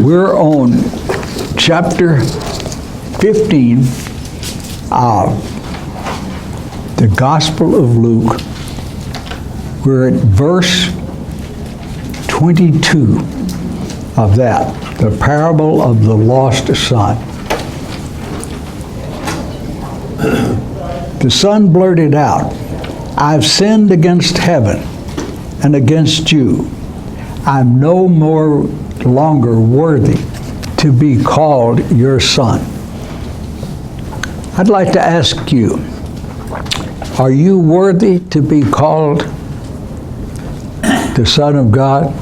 We're on chapter 15 of the Gospel of Luke. We're at verse 22 of that, the parable of the lost son. The son blurted out, "I've sinned against heaven and against you. I'm no more longer worthy to be called your son." I'd like to ask you, are you worthy to be called the Son of God?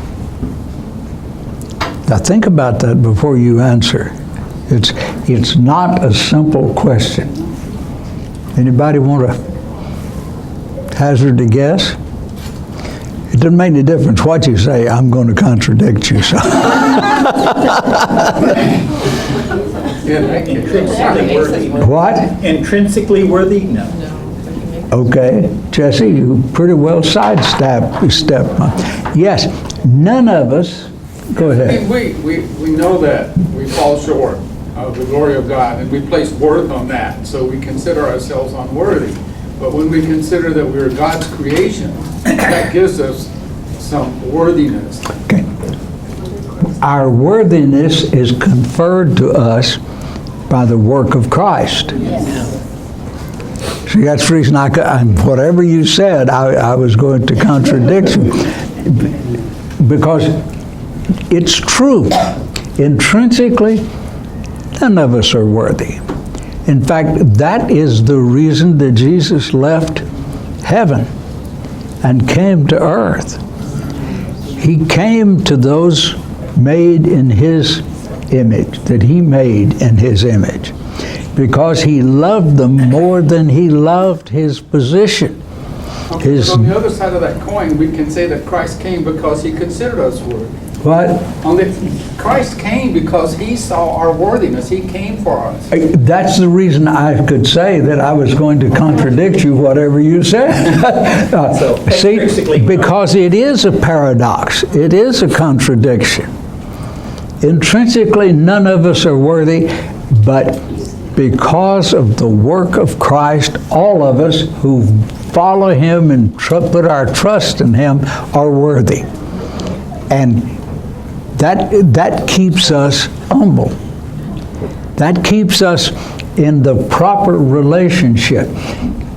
Now think about that before you answer. It's not a simple question. Anybody want to hazard a guess? It doesn't make any difference what you say. I'm going to contradict you. So. Intrinsically worthy. What? Intrinsically worthy? No. Okay, Jesse, you pretty well sidestepped. Yes, none of us. Go ahead. We know that we fall short of the glory of God, and we place worth on that, so we consider ourselves unworthy. But when we consider that we're God's creation, that gives us some worthiness. Okay. Our worthiness is conferred to us by the work of Christ. Yes. See, that's the reason whatever you said, I was going to contradict you. Because it's true. Intrinsically, none of us are worthy. In fact, that is the reason that Jesus left heaven and came to earth. He came to those made in His image, that He made in His image, because He loved them more than He loved His position. Okay, but on the other side of that coin, we can say that Christ came because He considered us worthy. What? Christ came because He saw our worthiness. He came for us. That's the reason I could say that I was going to contradict you, whatever you said. See, because it is a paradox. It is a contradiction. Intrinsically, none of us are worthy, but because of the work of Christ, all of us who follow Him and put our trust in Him are worthy. And that keeps us humble. That keeps us in the proper relationship.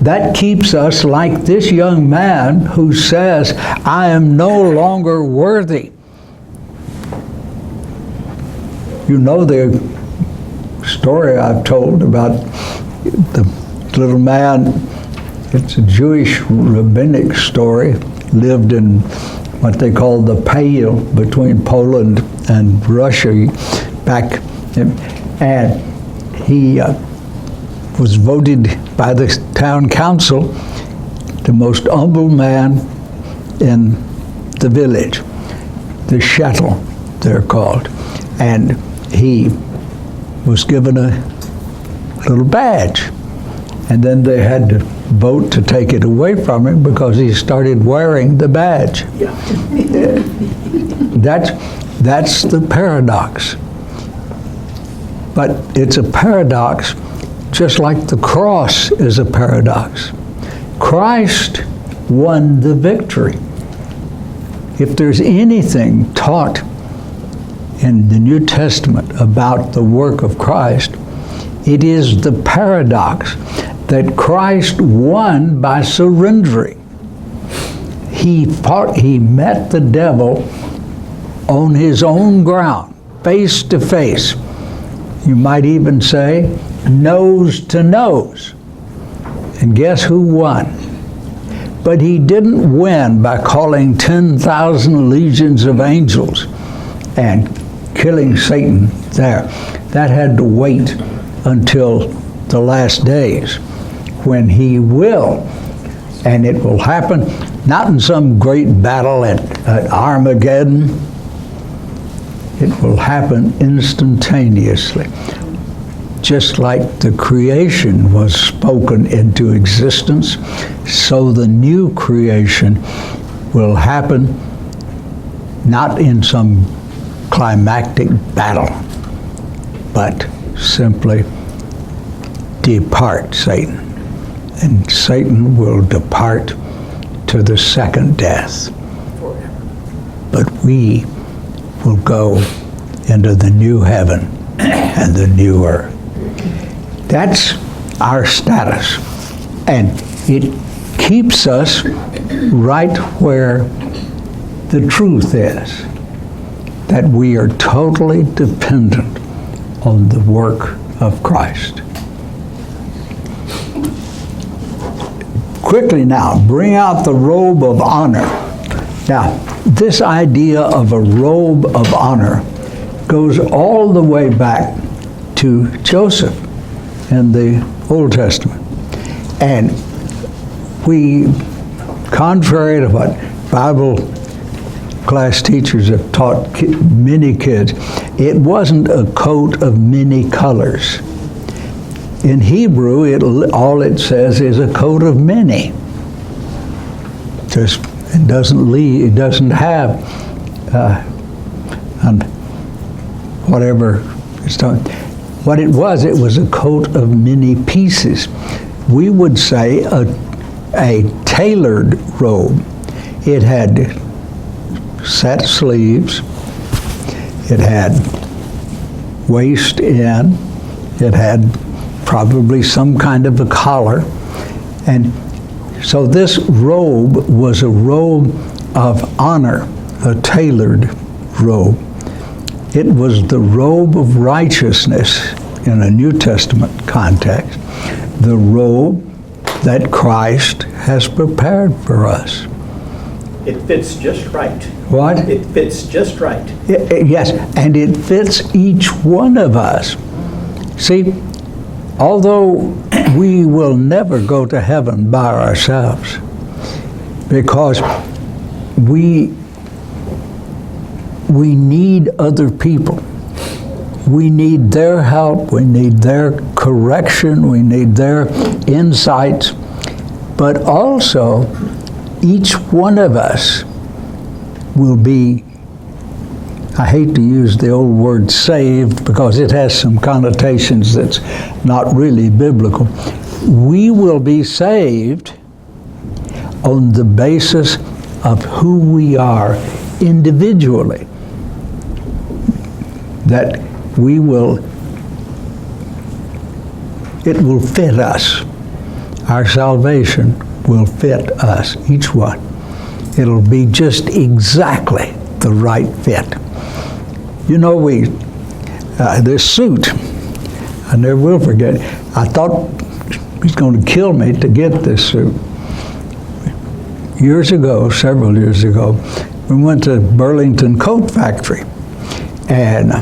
That keeps us like this young man who says, "I am no longer worthy." You know the story I've told about the little man. It's a Jewish rabbinic story, lived in what they call the Pale between Poland and Russia back, and he was voted by the town council the most humble man in the village, the shtetl they're called, and he was given a little badge, and then they had to vote to take it away from him because he started wearing the badge. Yeah. That's the paradox. But it's a paradox just like the cross is a paradox. Christ won the victory. If there's anything taught in the New Testament about the work of Christ, it is the paradox that Christ won by surrendering. He met the devil on his own ground, face to face. You might even say nose to nose. And guess who won? But he didn't win by calling 10,000 legions of angels and killing Satan there. That had to wait until the last days, when he will, and it will happen not in some great battle at Armageddon. It will happen instantaneously, just like the creation was spoken into existence, so the new creation will happen not in some climactic battle, but simply depart, Satan. And Satan will depart to the second death. But we will go into the new heaven and the new earth. That's our status. And it keeps us right where the truth is, that we are totally dependent on the work of Christ. Quickly now, bring out the robe of honor. Now, this idea of a robe of honor goes all the way back to Joseph in the Old Testament. And we, contrary to what Bible class teachers have taught many kids, it wasn't a coat of many colors. In Hebrew, all it says is a coat of many. It doesn't have whatever it's done. What it was a coat of many pieces. We would say a tailored robe. It had set sleeves, it had waist in, it had probably some kind of a collar, and so this robe was a robe of honor, a tailored robe. It was the robe of righteousness in a New Testament context, the robe that Christ has prepared for us. It fits just right. What? It fits just right. Yes, and it fits each one of us. See, although we will never go to heaven by ourselves, because we need other people. We need their help, we need their correction, we need their insights, but also each one of us will be, I hate to use the old word saved because it has some connotations that's not really biblical. We will be saved on the basis of who we are individually. That it will fit us. Our salvation will fit us, each one. It'll be just exactly the right fit. You know, this suit, I never will forget, I thought he's going to kill me to get this suit. Years ago, several years ago, we went to Burlington Coat Factory, and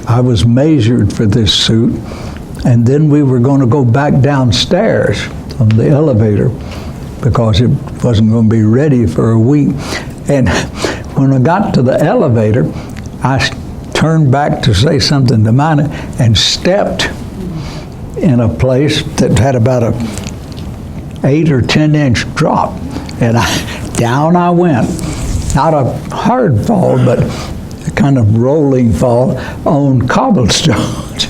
I was measured for this suit, and then we were going to go back downstairs on the elevator because it wasn't going to be ready for a week. And when I got to the elevator, I turned back to say something to Mina and stepped in a place that had about a 8 or 10 inch drop, and down I went. Not a hard fall, but a kind of rolling fall on cobblestones.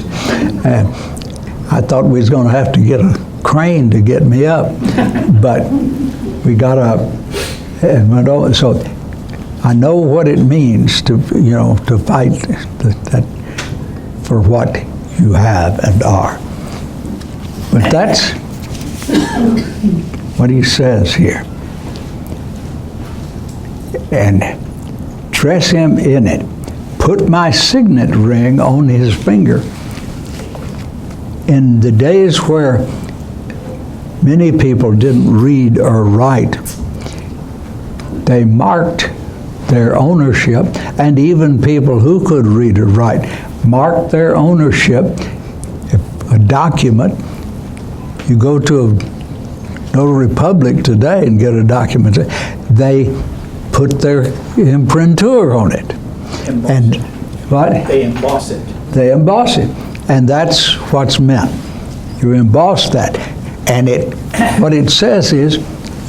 And I thought we was going to have to get a crane to get me up, but we got up and went over. So I know what it means to fight that for what you have and are. But that's what he says here. And dress him in it. Put my signet ring on his finger. In the days where many people didn't read or write, they marked their ownership, and even people who could read or write marked their ownership. If a document, you go to a notary public today and get a document, they put their imprintur on it. And what? They emboss it. They emboss it. And that's what's meant. You emboss that. And what it says is,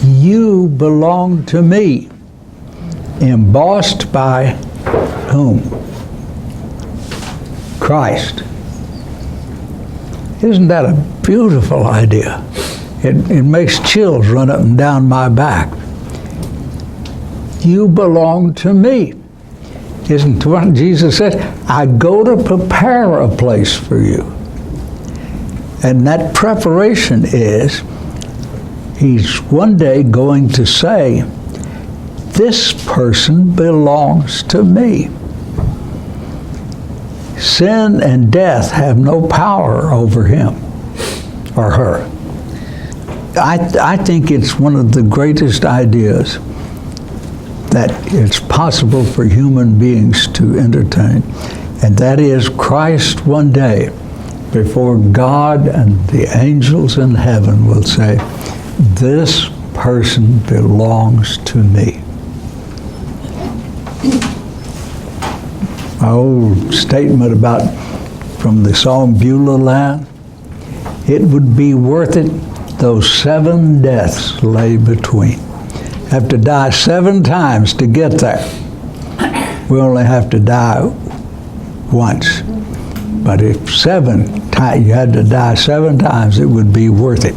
You belong to me. Embossed by whom? Christ. Isn't that a beautiful idea? It makes chills run up and down my back. You belong to me. Isn't what Jesus said? I go to prepare a place for you. And that preparation is, he's one day going to say, this person belongs to me. Sin and death have no power over him or her. I think it's one of the greatest ideas that it's possible for human beings to entertain, and that is Christ one day, before God and the angels in heaven, will say, this person belongs to me. My old statement about, from the song Beulah Land, it would be worth it though 7 deaths lay between. Have to die 7 times to get there. We only have to die once. But if 7 times, you had to die 7 times, it would be worth it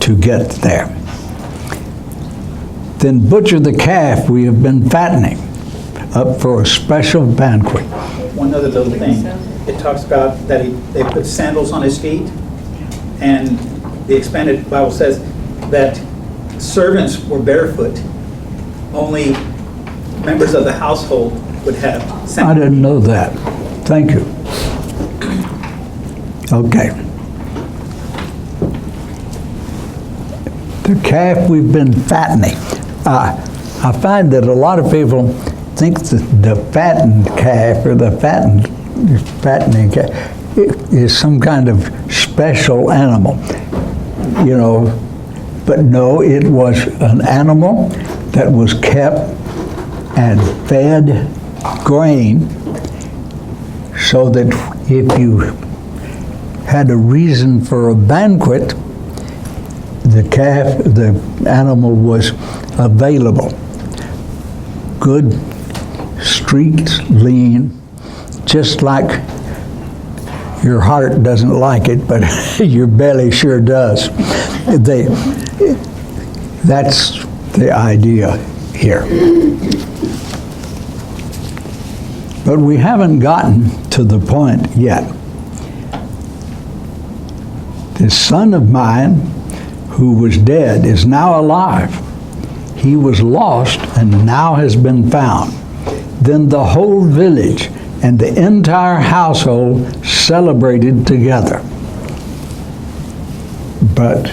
to get there. Then butcher the calf we have been fattening up for a special banquet. One other little thing. It talks about that they put sandals on his feet, and the expanded Bible says that servants were barefoot. Only members of the household would have sandals. I didn't know that. Thank you. Okay. The calf we've been fattening. I find that a lot of people think that the fattened calf or the fattening calf is some kind of special animal, you know. But no, it was an animal that was kept and fed grain, so that if you had a reason for a banquet, the animal was available. Good, streaked, lean, just like your heart doesn't like it, but your belly sure does. That's the idea here. But we haven't gotten to the point yet. This son of mine, who was dead, is now alive. He was lost and now has been found. Then the whole village and the entire household celebrated together. But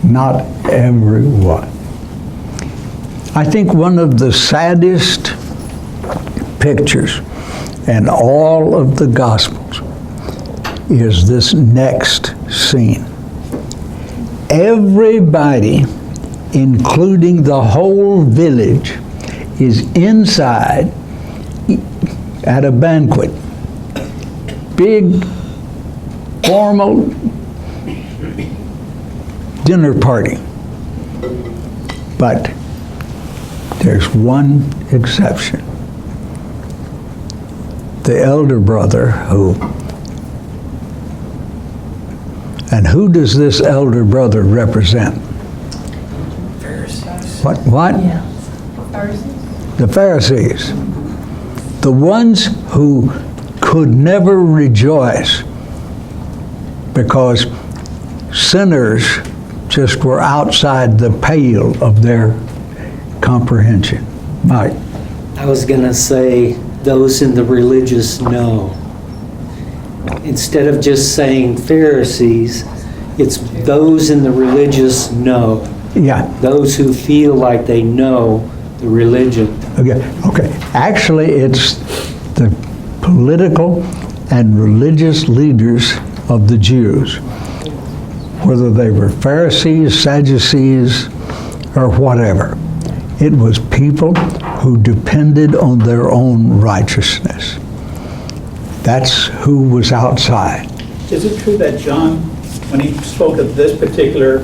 not everyone. I think one of the saddest pictures in all of the Gospels is this next scene. Everybody, including the whole village, is inside at a banquet. Big, formal dinner party. But there's one exception. The elder brother and who does this elder brother represent? Pharisees. What? Yeah. Pharisees. The Pharisees. The ones who could never rejoice because sinners just were outside the pale of their comprehension. Mike? I was going to say those in the religious know. Instead of just saying Pharisees, it's those in the religious know. Yeah. Those who feel like they know the religion. Okay. Actually, it's the political and religious leaders of the Jews, whether they were Pharisees, Sadducees, or whatever. It was people who depended on their own righteousness. That's who was outside. Is it true that John, when he spoke of this particular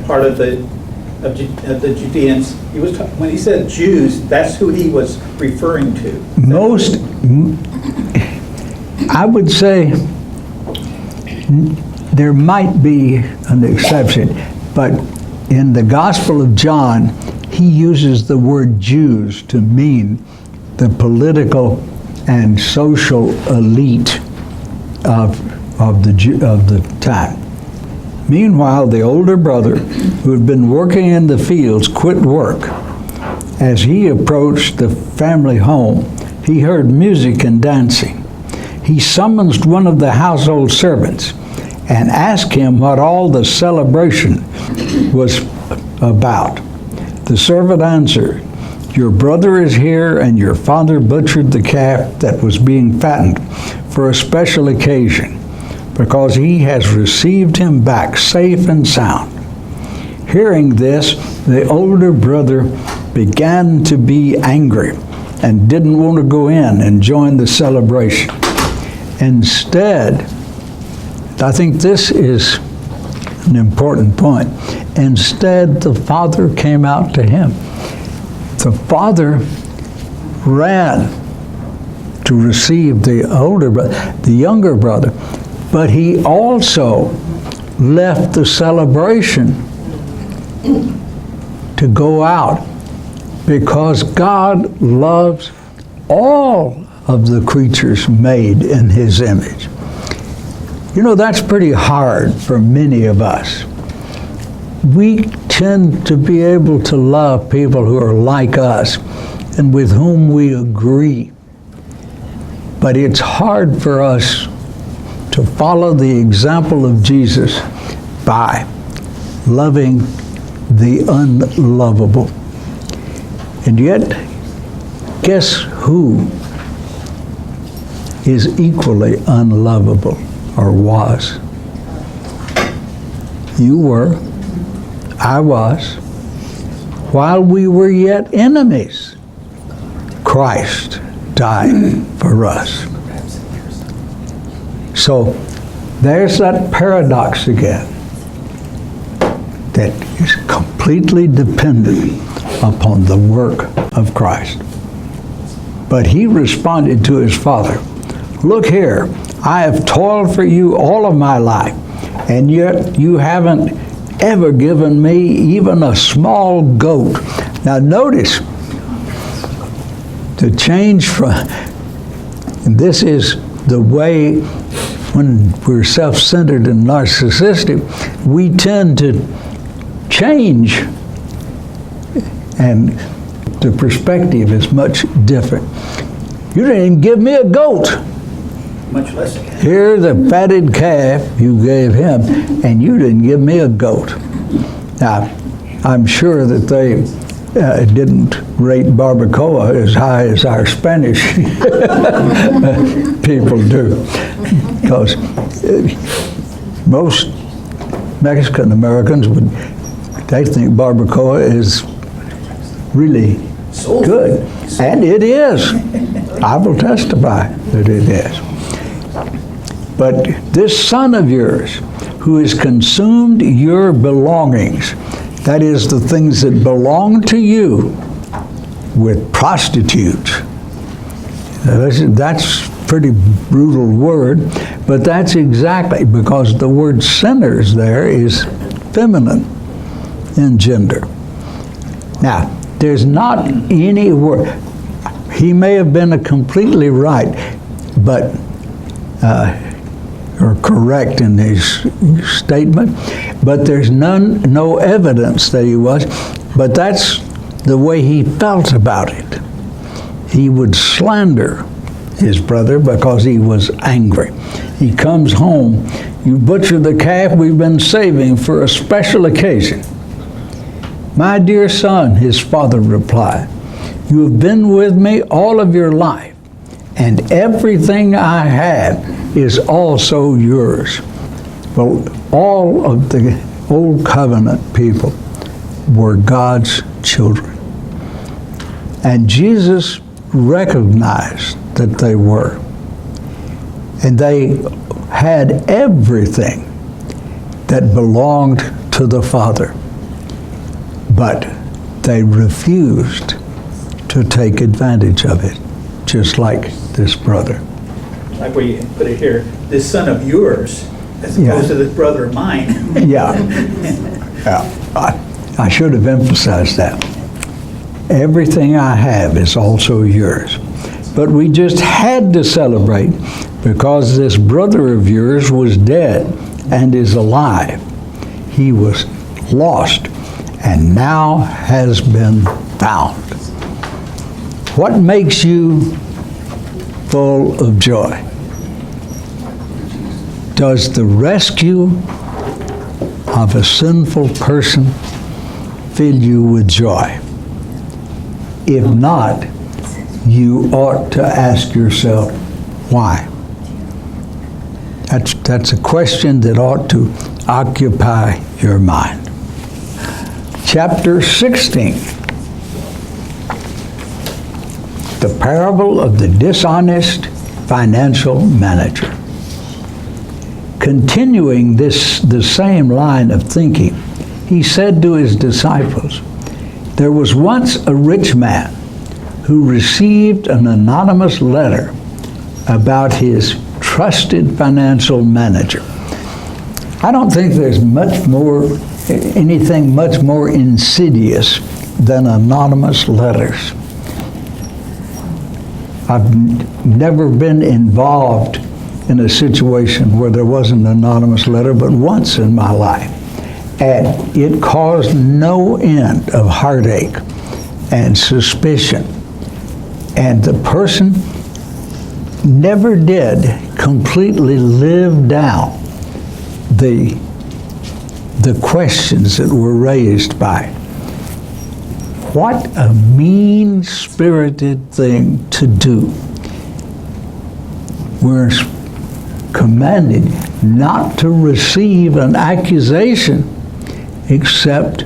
part of the of the Judeans, when he said Jews, that's who he was referring to. I would say there might be an exception, but in the Gospel of John, he uses the word Jews to mean the political and social elite of the time. Meanwhile, the older brother, who had been working in the fields, quit work. As he approached the family home, he heard music and dancing. He summons one of the household servants and asked him what all the celebration was about. The servant answered, "Your brother is here, and your father butchered the calf that was being fattened for a special occasion, because he has received him back safe and sound." Hearing this, the older brother began to be angry and didn't want to go in and join the celebration. Instead, I think this is an important point. Instead, the father came out to him. The father ran to receive the younger brother, but he also left the celebration to go out, because God loves all of the creatures made in his image. You know, that's pretty hard for many of us. We tend to be able to love people who are like us and with whom we agree. But it's hard for us to follow the example of Jesus by loving the unlovable. And yet, guess who is equally unlovable, or was? You were. I was. While we were yet enemies, Christ died for us. So there's that paradox again, that is completely dependent upon the work of Christ. But he responded to his father, "Look here, I have toiled for you all of my life, and yet you haven't ever given me even a small goat." Now notice, the change from, and this is the way when we're self-centered and narcissistic, we tend to change, and the perspective is much different. You didn't even give me a goat. Much less a calf. Here's a fatted calf you gave him, and you didn't give me a goat. Now, I'm sure that they didn't rate barbacoa as high as our Spanish people do, because most Mexican Americans they think barbacoa is really good, and it is. I will testify that it is. But this son of yours, who has consumed your belongings, that is, the things that belong to you, with prostitutes. That's a pretty brutal word, but that's exactly because the word sinners there is feminine in gender. Now, there's not any word. He may have been completely right, but or correct in his statement, but there's no evidence that he was. But that's the way he felt about it. He would slander his brother because he was angry. He comes home, "You butchered the calf we've been saving for a special occasion." "My dear son," his father replied, "you have been with me all of your life, and everything I have is also yours." Well, all of the Old Covenant people were God's children. And Jesus recognized that they were. And they had everything that belonged to the Father. but they refused to take advantage of it, just like this brother. Like where you put it here, this son of yours, as Yeah. opposed to this brother of mine. Yeah. I should have emphasized that. Everything I have is also yours. But we just had to celebrate because this brother of yours was dead and is alive. He was lost and now has been found. What makes you full of joy? Does the rescue of a sinful person fill you with joy? If not, you ought to ask yourself, why? That's a question that ought to occupy your mind. Chapter 16. The parable of the dishonest financial manager. Continuing the same line of thinking, he said to his disciples, "There was once a rich man who received an anonymous letter about his trusted financial manager." I don't think there's anything much more insidious than anonymous letters. I've never been involved in a situation where there was an anonymous letter, but once in my life. And it caused no end of heartache and suspicion. And the person never did completely live down the questions that were raised by it. What a mean-spirited thing to do. We're commanded not to receive an accusation except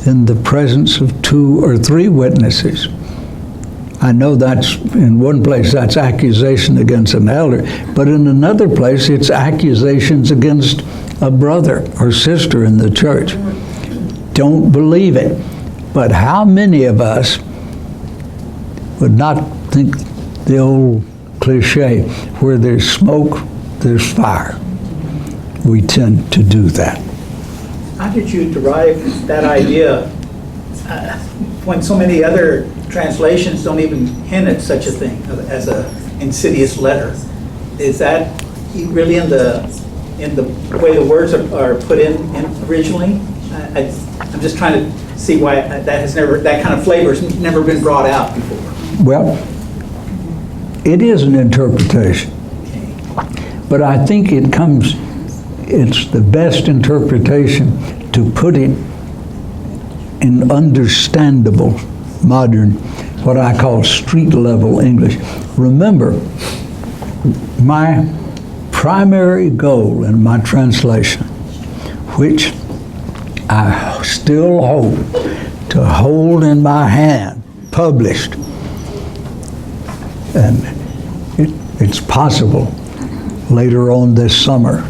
in the presence of 2 or 3 witnesses. I know that's, in one place, that's accusation against an elder, but in another place, it's accusations against a brother or sister in the church. Don't believe it. But how many of us would not think the old cliche, where there's smoke, there's fire? We tend to do that. How did you derive that idea when so many other translations don't even hint at such a thing as a insidious letter? Is that really in the way the words are put in originally? I'm just trying to see why that kind of flavor's never been brought out before. Well, it is an interpretation, but I think it's the best interpretation to put it in understandable, modern, what I call street level English. Remember, my primary goal in my translation, which I still hope to hold in my hand, published, and it's possible later on this summer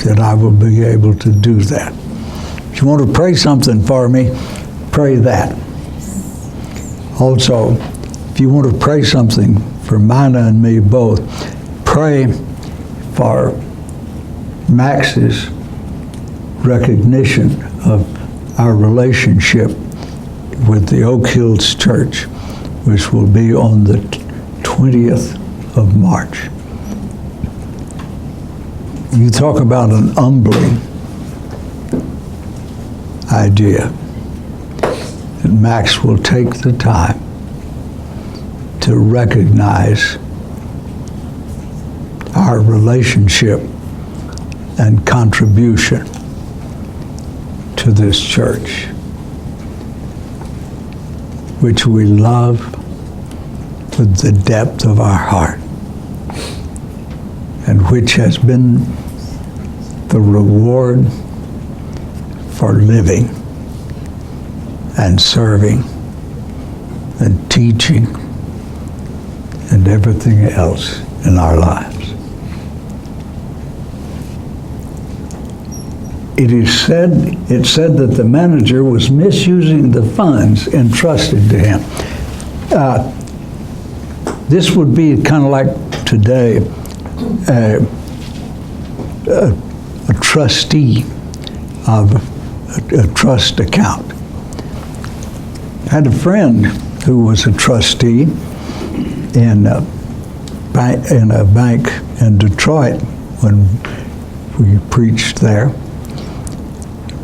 that I will be able to do that. If you want to pray something for me, pray that. Also, if you want to pray something for Mina and me both, pray for Max's recognition of our relationship with the Oak Hills Church, which will be on the 20th of March. You talk about an humbling idea, and Max will take the time to recognize our relationship and contribution to this church, which we love with the depth of our heart, and which has been the reward for living and serving and teaching and everything else in our lives. it said that the manager was misusing the funds entrusted to him. This would be kind of like today, a trustee of a trust account. I had a friend who was a trustee in a bank in Detroit when we preached there.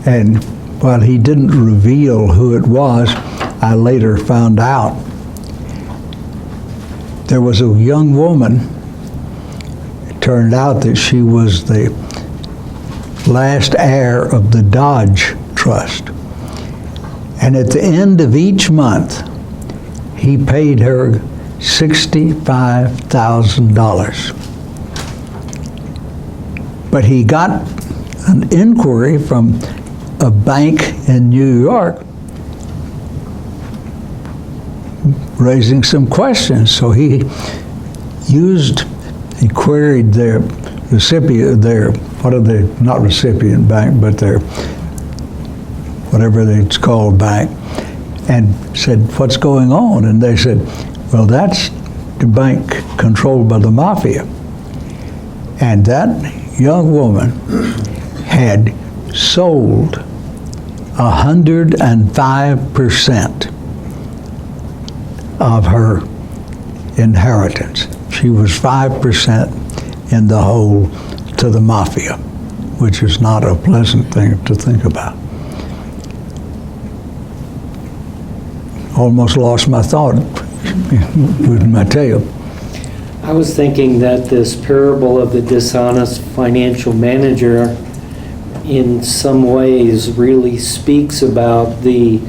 And while he didn't reveal who it was, I later found out there was a young woman. It turned out that she was the last heir of the Dodge Trust. And at the end of each month, he paid her $65,000. But he got an inquiry from a bank in New York raising some questions. So he queried their recipient, not recipient bank, but their, whatever it's called, bank, and said, what's going on? And they said, well, that's the bank controlled by the mafia. And that young woman had sold 105% of her inheritance. She was 5% in the hole to the mafia, which is not a pleasant thing to think about. Almost lost my thought with my tale. I was thinking that this parable of the dishonest financial manager in some ways really speaks about the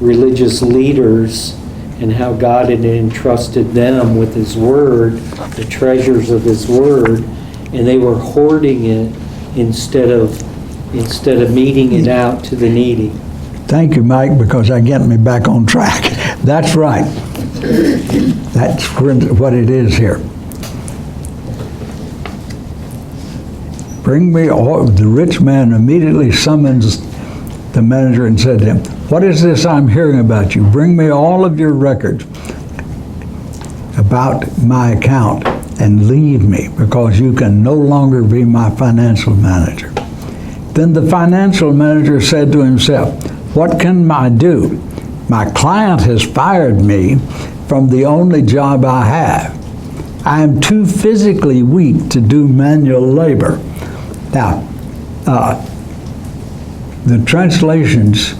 religious leaders and how God had entrusted them with His Word, the treasures of His Word, and they were hoarding it instead of meeting it out to the needy. Thank you, Mike, because that get me back on track. That's right. That's what it is here. Bring me all. The rich man immediately summons the manager and said to him, what is this I'm hearing about you? Bring me all of your records about my account and leave me, because you can no longer be my financial manager. Then the financial manager said to himself, what can I do? My client has fired me from the only job I have. I am too physically weak to do manual labor. Now, the translations,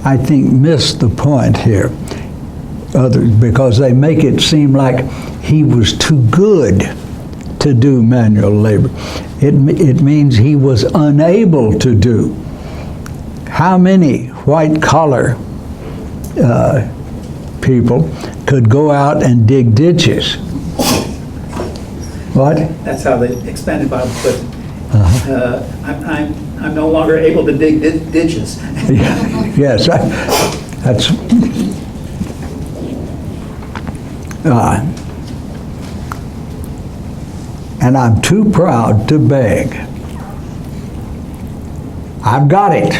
I think, miss the point here, because they make it seem like he was too good to do manual labor. It means he was unable to do. How many white-collar people could go out and dig ditches? What? That's how the expanded Bible puts it. I'm no longer able to dig ditches. Yes, that's. And I'm too proud to beg. I've got it.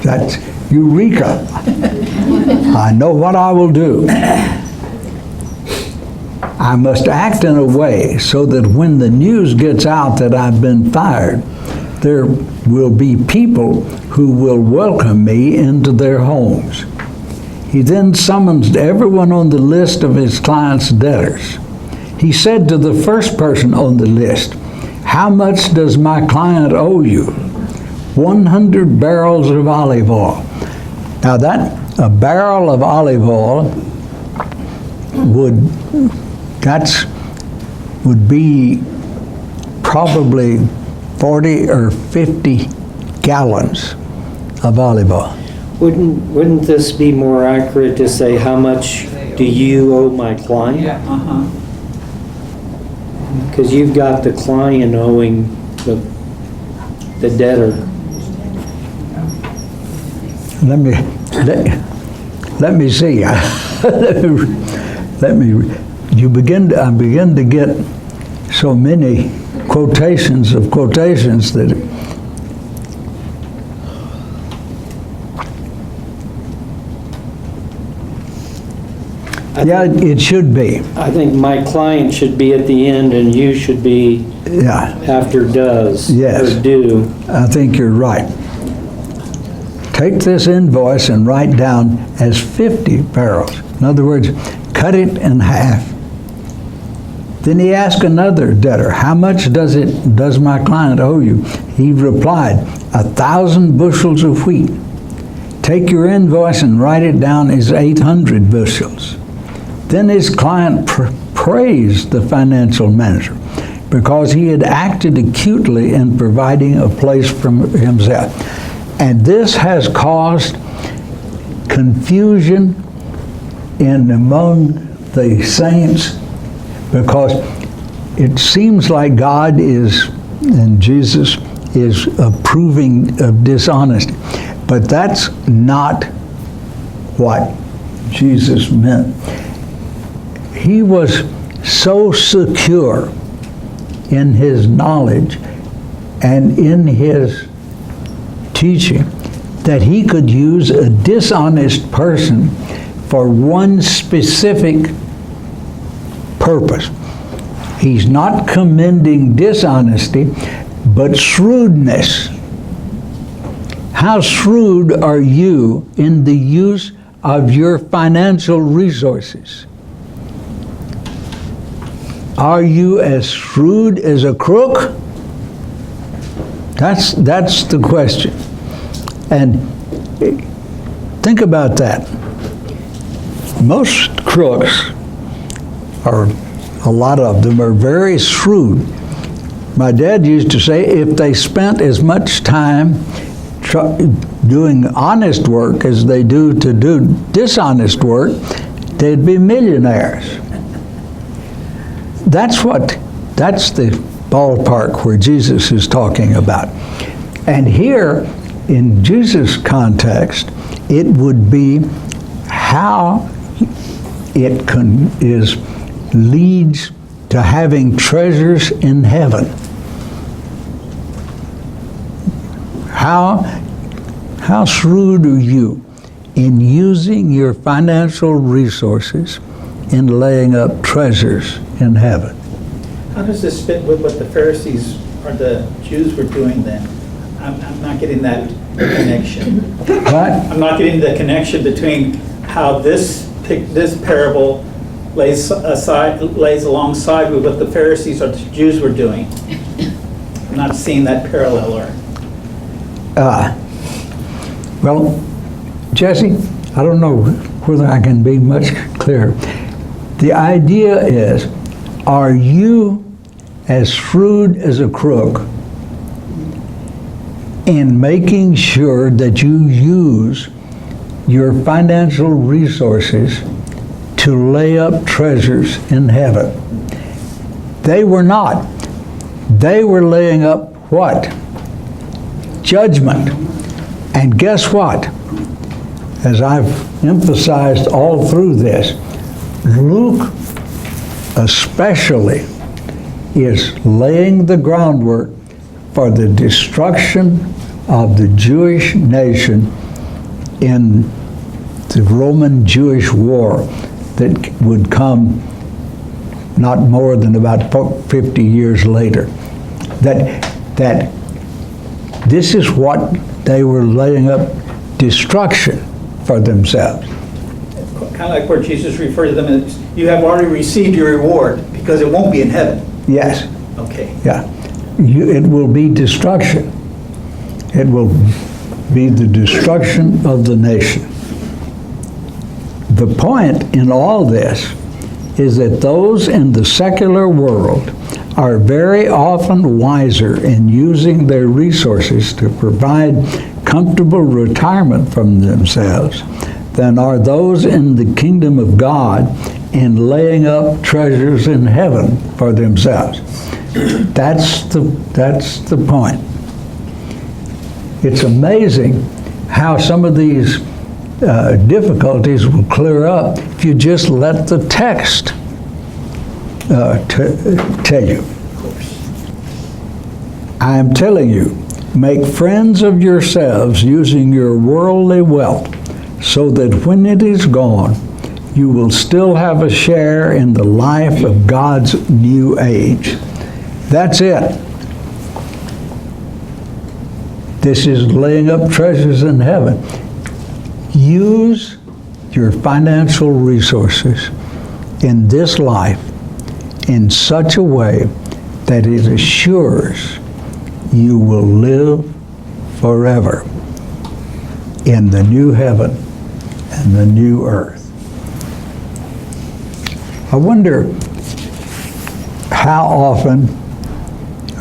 That's Eureka. I know what I will do. I must act in a way so that when the news gets out that I've been fired, there will be people who will welcome me into their homes. He then summons everyone on the list of his client's debtors. He said to the first person on the list, how much does my client owe you? 100 barrels of olive oil. Now a barrel of olive oil would be probably 40 or 50 gallons of olive oil. Wouldn't this be more accurate to say, how much do you owe my client? Yeah, Because you've got the client owing the debtor. Let me see. I begin to get so many quotations of quotations that yeah, it should be. I think my client should be at the end and you should be Yeah, after does. Yes. Or do. I think you're right. Take this invoice and write down as 50 barrels. In other words, cut it in half. Then he asked another debtor, how much does my client owe you? He replied, 1,000 bushels of wheat. Take your invoice and write it down as 800 bushels. Then his client praised the financial manager because he had acted acutely in providing a place for himself. And this has caused confusion among the saints, because it seems like God is, and Jesus is approving of dishonesty. But that's not what Jesus meant. He was so secure in his knowledge and in his teaching that he could use a dishonest person for one specific purpose. He's not commending dishonesty, but shrewdness. How shrewd are you in the use of your financial resources? Are you as shrewd as a crook? That's the question. And think about that. Most crooks, or a lot of them, are very shrewd. My dad used to say if they spent as much time doing honest work as they do to do dishonest work, they'd be millionaires. That's the ballpark where Jesus is talking about. And here, in Jesus' context, it would be how it leads to having treasures in heaven. How shrewd are you in using your financial resources in laying up treasures in heaven? How does this fit with what the Pharisees or the Jews were doing then? I'm not getting that connection. What? I'm not getting the connection between how this parable lays alongside with what the Pharisees or the Jews were doing. I'm not seeing that parallel. Well, Jesse, I don't know whether I can be much clearer. The idea is, are you as shrewd as a crook in making sure that you use your financial resources to lay up treasures in heaven? They were not. They were laying up what? Judgment. And guess what? As I've emphasized all through this, Luke especially is laying the groundwork for the destruction of the Jewish nation in the Roman Jewish war that would come not more than about 50 years later. That this is what they were laying up, destruction for themselves. Kind of like where Jesus referred to them as, you have already received your reward because it won't be in heaven. Yes. Okay. Yeah. It will be destruction. It will be the destruction of the nation. The point in all this is that those in the secular world are very often wiser in using their resources to provide comfortable retirement from themselves than are those in the kingdom of God in laying up treasures in heaven for themselves. That's the point. It's amazing how some of these difficulties will clear up if you just let the text tell you. I am telling you, make friends of yourselves using your worldly wealth, so that when it is gone, you will still have a share in the life of God's new age. That's it. This is laying up treasures in heaven. Use your financial resources in this life in such a way that it assures you will live forever in the new heaven and the new earth. I wonder how often,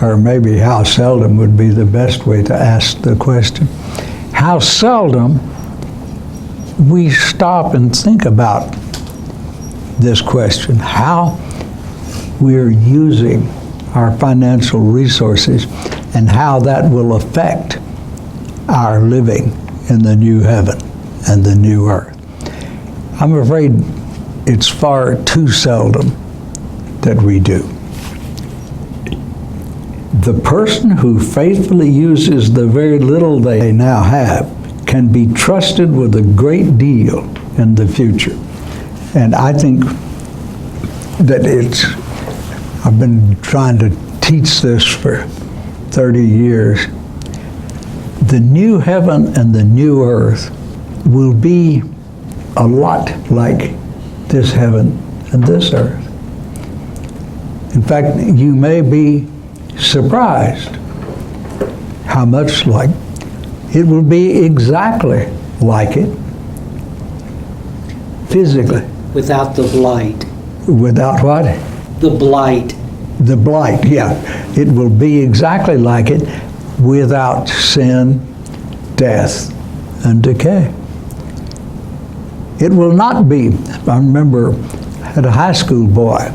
or maybe how seldom would be the best way to ask the question, how seldom we stop and think about this question, how we're using our financial resources and how that will affect our living in the new heaven and the new earth. I'm afraid it's far too seldom that we do. The person who faithfully uses the very little they now have can be trusted with a great deal in the future. And I think that I've been trying to teach this for 30 years. The new heaven and the new earth will be a lot like this heaven and this earth. In fact, you may be surprised how much like it will be exactly like it physically. Without the blight. Without what? The blight. The blight, yeah. It will be exactly like it without sin, death, and decay. It will not be. I remember I had a high school boy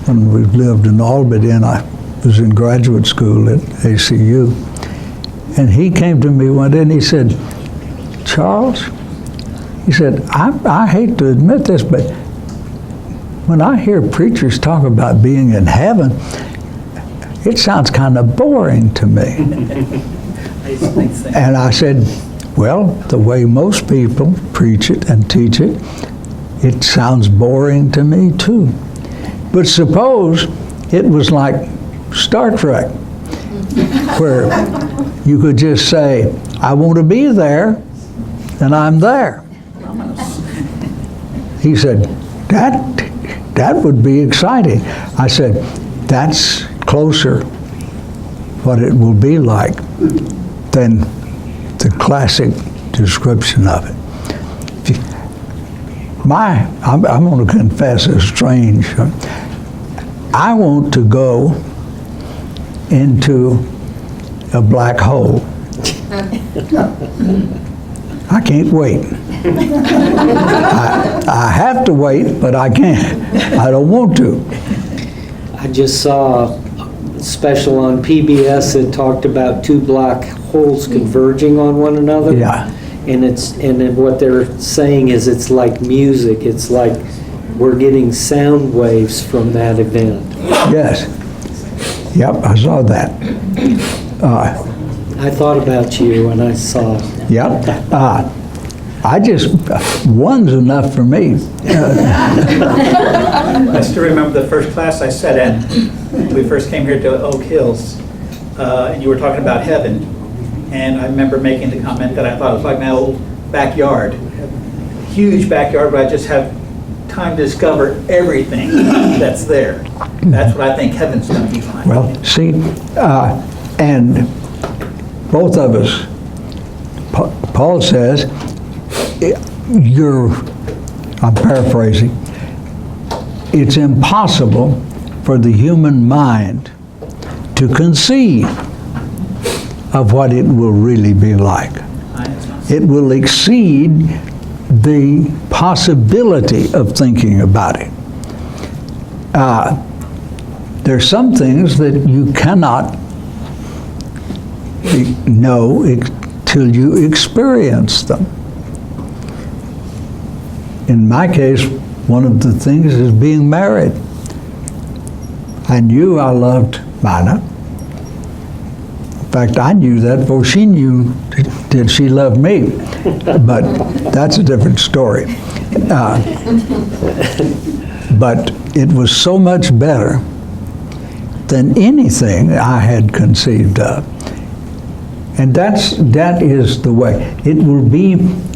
when we lived in Albany, and I was in graduate school at ACU. And he came to me one day and he said, Charles, he said, I hate to admit this, but when I hear preachers talk about being in heaven, it sounds kind of boring to me. And I said, well, the way most people preach it and teach it, it sounds boring to me too. But suppose it was like Star Trek, where you could just say, I want to be there, and I'm there. He said, that would be exciting. I said, that's closer what it will be like than the classic description of it. I'm going to confess it's strange. I want to go into a black hole. I can't wait. I have to wait, but I can't. I don't want to. I just saw a special on PBS that talked about two black holes converging on one another. Yeah. And what they're saying is it's like music. It's like we're getting sound waves from that event. Yes. Yep, I saw that. I thought about you when I saw it. Yep. One's enough for me. I still remember the first class I sat in when we first came here to Oak Hills, and you were talking about heaven. And I remember making the comment that I thought it was like my old backyard. Huge backyard where I just have time to discover everything that's there. That's what I think heaven's going to be like. Well, see, and both of us, Paul says, I'm paraphrasing, it's impossible for the human mind to conceive of what it will really be like. It will exceed the possibility of thinking about it. There's some things that you cannot know till you experience them. In my case, one of the things is being married. I knew I loved Mana, fact, I knew that before she knew did she love me. But that's a different story. But it was so much better than anything I had conceived of. And that is the way. It will be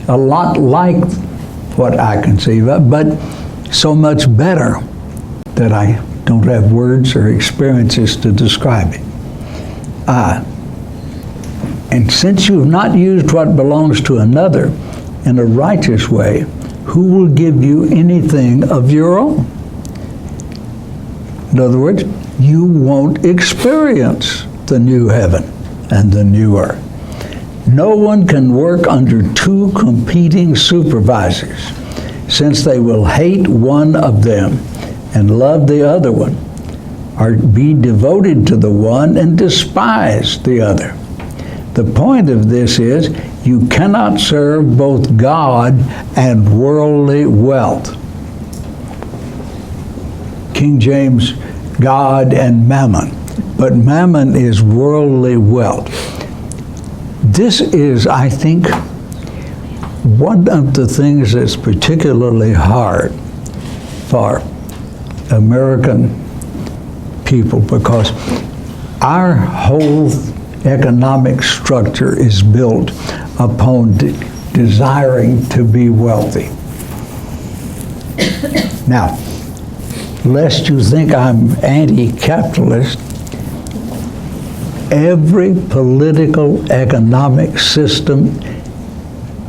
a lot like what I conceive of, but so much better that I don't have words or experiences to describe it. And since you've not used what belongs to another in a righteous way, who will give you anything of your own? In other words, you won't experience the new heaven and the new earth. No one can work under two competing supervisors, since they will hate one of them and love the other one, or be devoted to the one and despise the other. The point of this is, you cannot serve both God and worldly wealth. King James, God and mammon, but mammon is worldly wealth. This is, I think, one of the things that's particularly hard for American people, because our whole economic structure is built upon desiring to be wealthy. Now, lest you think I'm anti-capitalist, every political economic system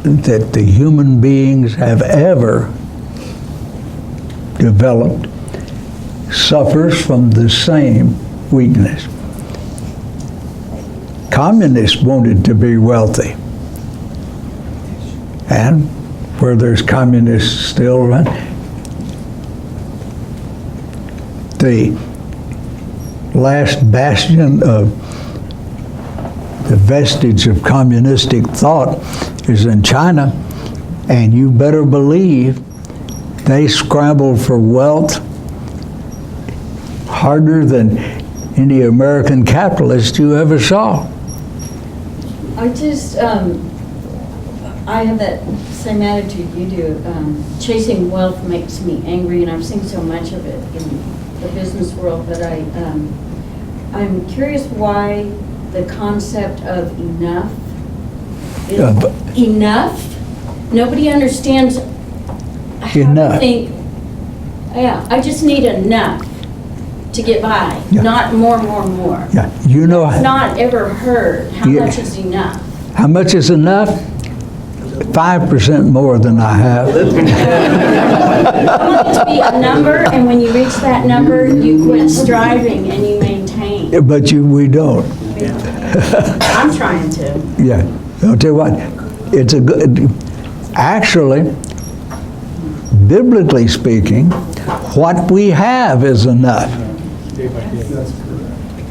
that the human beings have ever developed suffers from the same weakness. Communists wanted to be wealthy, and where there's communists still around, the last bastion of the vestige of communistic thought is in China, and you better believe they scrambled for wealth harder than any American capitalist you ever saw. I have that same attitude you do. Chasing wealth makes me angry, and I've seen so much of it in the business world, but I'm curious why the concept of enough is enough. Nobody understands how Enough. to think, yeah, I just need enough to get by, Yeah. not more. Yeah, you know, I've not ever heard how Yeah. much is enough. how much is enough? 5% more than I have. I want it to be a number, and when you reach that number, you quit striving and you maintain. But we don't. I'm trying to. Yeah, I'll tell you what, it's a good, actually, biblically speaking, what we have is enough.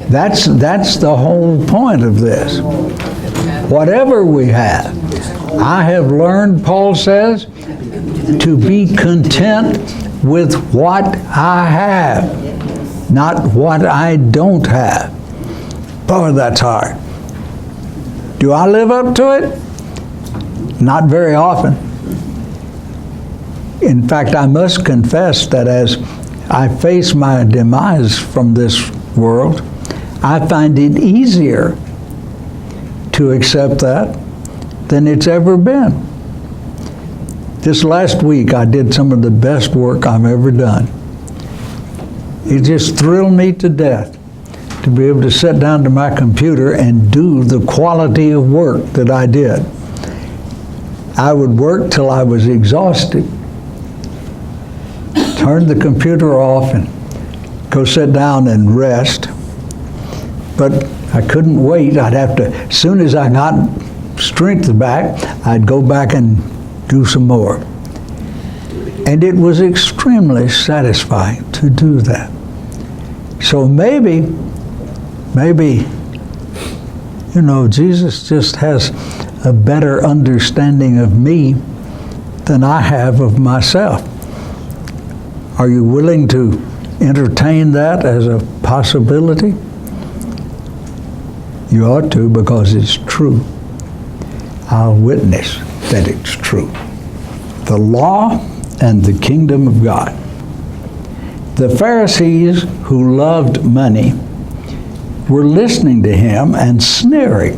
That's the whole point of this. Whatever we have. I have learned, Paul says, to be content with what I have, not what I don't have. Boy, that's hard. Do I live up to it? Not very often. In fact, I must confess that as I face my demise from this world, I find it easier to accept that than it's ever been. This last week, I did some of the best work I've ever done. It just thrilled me to death to be able to sit down to my computer and do the quality of work that I did. I would work till I was exhausted, turn the computer off and go sit down and rest. But I couldn't wait. I'd have to, as soon as I got strength back, I'd go back and do some more. And it was extremely satisfying to do that. So maybe, you know, Jesus just has a better understanding of me than I have of myself. Are you willing to entertain that as a possibility? You ought to, because it's true. I'll witness that it's true. The law and the kingdom of God. The Pharisees, who loved money, were listening to him and sneering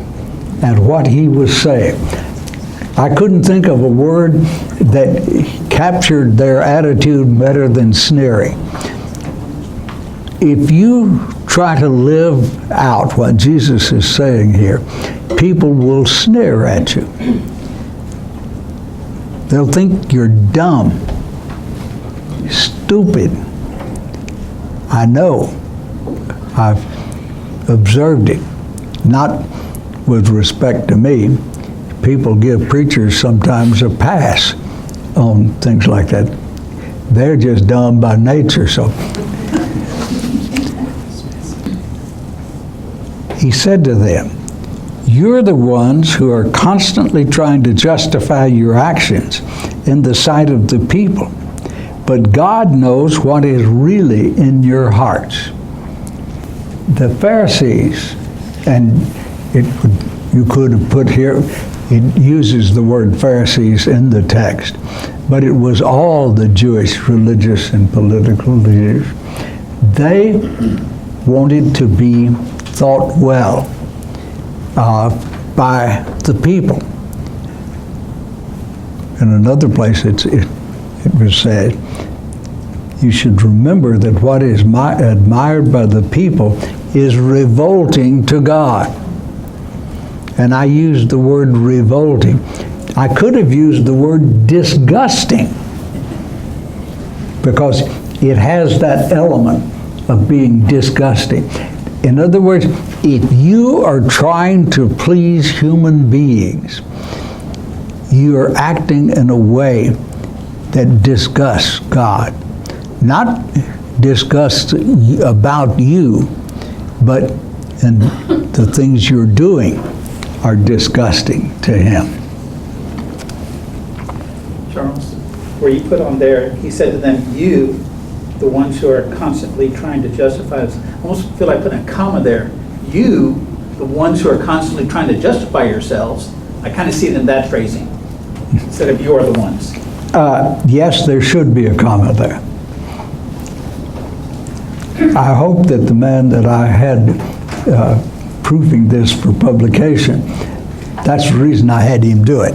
at what he was saying. I couldn't think of a word that captured their attitude better than sneering. If you try to live out what Jesus is saying here, people will sneer at you. They'll think you're dumb, stupid. I know. I've observed it. Not with respect to me. People give preachers sometimes a pass on things like that. They're just dumb by nature, so. He said to them, "You're the ones who are constantly trying to justify your actions in the sight of the people, but God knows what is really in your hearts." The Pharisees, and you could have put here, it uses the word Pharisees in the text, but it was all the Jewish religious and political leaders. They wanted to be thought well by the people. In another place it was said, you should remember that what is admired by the people is revolting to God. And I used the word revolting. I could have used the word disgusting, because it has that element of being disgusting. In other words, if you are trying to please human beings, you are acting in a way that disgusts God. Not disgust about you, but in the things you're doing are disgusting to him. Charles, where you put on there, he said to them, "You, the ones who are constantly trying to justify us." I almost feel like putting a comma there. You, the ones who are constantly trying to justify yourselves. I kind of see it in that phrasing, instead of "you are the ones." Yes, there should be a comma there. I hope that the man that I had proofing this for publication, that's the reason I had him do it.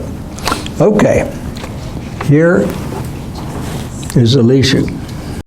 Okay, here is Alicia.